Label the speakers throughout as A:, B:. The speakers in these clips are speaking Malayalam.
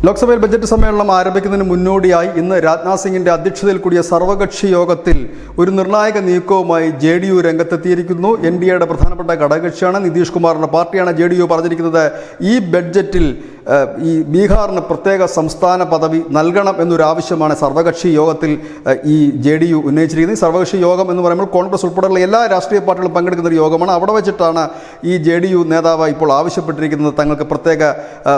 A: ലോക്സഭയിൽ ബജറ്റ് സമ്മേളനം ആരംഭിക്കുന്നതിന് മുന്നോടിയായി ഇന്ന് രാജ്നാഥ് സിംഗിന്റെ അധ്യക്ഷതയിൽ കൂടിയ സർവകക്ഷി യോഗത്തിൽ ഒരു നിർണായക നീക്കവുമായി JDU രംഗത്തെത്തിയിരിക്കുന്നു. NDAയുടെ പ്രധാനപ്പെട്ട ഘടകകക്ഷിയാണ്. നിതീഷ് കുമാറിന്റെ പാർട്ടിയാണ്. JDU പറഞ്ഞിരിക്കുന്നത് ഈ ബഡ്ജറ്റിൽ ഈ ബീഹാറിന് പ്രത്യേക സംസ്ഥാന പദവി നൽകണം എന്നൊരാവശ്യമാണ് സർവകക്ഷി യോഗത്തിൽ ഈ JDU ഉന്നയിച്ചിരിക്കുന്നത്. ഈ സർവകക്ഷി യോഗം എന്ന് പറയുമ്പോൾ കോൺഗ്രസ് ഉൾപ്പെടെയുള്ള എല്ലാ രാഷ്ട്രീയ പാർട്ടികളും പങ്കെടുക്കുന്ന ഒരു യോഗമാണ്. അവിടെ വെച്ചിട്ടാണ് ഈ JDU നേതാവ് ഇപ്പോൾ ആവശ്യപ്പെട്ടിരിക്കുന്നത് തങ്ങൾക്ക് പ്രത്യേക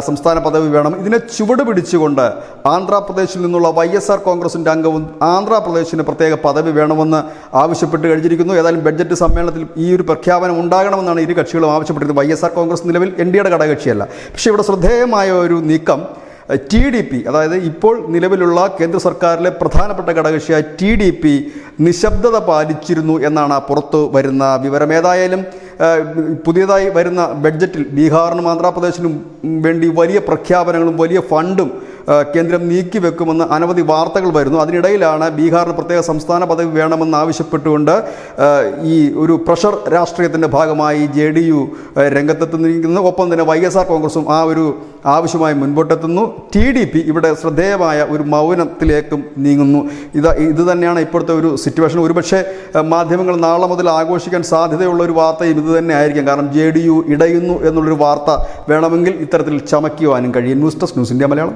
A: സംസ്ഥാന പദവി വേണം. ഇതിനെ ചുവട് പിടിച്ചുകൊണ്ട് ആന്ധ്രാപ്രദേശിൽ നിന്നുള്ള YSR കോൺഗ്രസിൻ്റെ അംഗവും ആന്ധ്രാപ്രദേശിന് പ്രത്യേക പദവി വേണമെന്ന് ആവശ്യപ്പെട്ട് കഴിഞ്ഞിരിക്കുന്നു. ഏതായാലും ബഡ്ജറ്റ് സമ്മേളനത്തിൽ ഈ ഒരു പ്രഖ്യാപനം ഉണ്ടാകണമെന്നാണ് ഇരു കക്ഷികളും ആവശ്യപ്പെട്ടിരുന്നത്. YSR കോൺഗ്രസ് നിലവിൽ NDAയുടെ ഘടകകക്ഷിയല്ല. പക്ഷേ ഇവിടെ ശ്രദ്ധേയമായ ഒരു നീക്കം TDP, അതായത് ഇപ്പോൾ നിലവിലുള്ള കേന്ദ്ര സർക്കാരിലെ പ്രധാനപ്പെട്ട ഘടകകക്ഷിയായ TDP നിശബ്ദത പാലിച്ചിരുന്നു എന്നാണ് പുറത്തു വരുന്ന വിവരം. ഏതായാലും പുതിയതായി വരുന്ന ബഡ്ജറ്റിൽ ബീഹാറിനും ആന്ധ്രാപ്രദേശിനും വേണ്ടി വലിയ പ്രഖ്യാപനങ്ങളും വലിയ ഫണ്ടും കേന്ദ്രം നീക്കിവെക്കുമെന്ന് അനവധി വാർത്തകൾ വരുന്നു. അതിനിടയിലാണ് ബീഹാറിന് പ്രത്യേക സംസ്ഥാന പദവി വേണമെന്ന് ആവശ്യപ്പെട്ടുകൊണ്ട് ഈ ഒരു പ്രഷർ രാഷ്ട്രീയത്തിൻ്റെ ഭാഗമായി JDU രംഗത്തെത്തുന്നിരിക്കുന്നു. ഒപ്പം തന്നെ YSR കോൺഗ്രസും ആ ഒരു ആവശ്യമായി മുൻപോട്ടെത്തുന്നു. TDP ഇവിടെ ശ്രദ്ധേയമായ ഒരു മൗനത്തിലേക്കും നീങ്ങുന്നു. ഇത് തന്നെയാണ് ഇപ്പോഴത്തെ ഒരു സിറ്റുവേഷൻ. ഒരുപക്ഷെ മാധ്യമങ്ങൾ നാളെ മുതൽ ആഘോഷിക്കാൻ സാധ്യതയുള്ള ഒരു വാർത്തയും ഇത് തന്നെ ആയിരിക്കും. കാരണം JDU ഇടയുന്നു എന്നുള്ളൊരു വാർത്ത വേണമെങ്കിൽ ഇത്തരത്തിൽ ചമയ്ക്കുവാനും കഴിയും. News desk news India Malayalam.